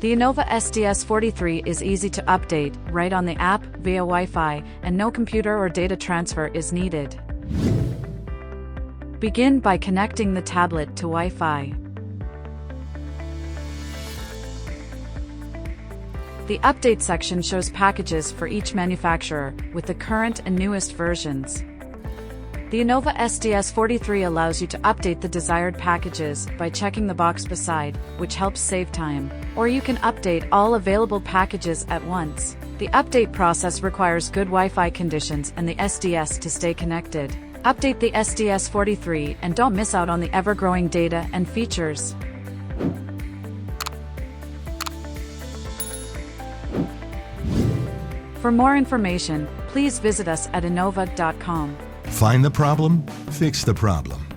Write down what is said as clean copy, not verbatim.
The Innova SDS43 is easy to update, right on the app, via Wi-Fi, and no computer or data transfer is needed. Begin by connecting the tablet to Wi-Fi. The update section shows packages for each manufacturer, with the current and newest versions. The Innova SDS43 allows you to update the desired packages by checking the box beside, which helps save time. Or you can update all available packages at once. The update process requires good Wi-Fi conditions and the SDS to stay connected. Update the SDS43 and don't miss out on the ever-growing data and features. For more information, please visit us at innova.com. Find the problem, fix the problem.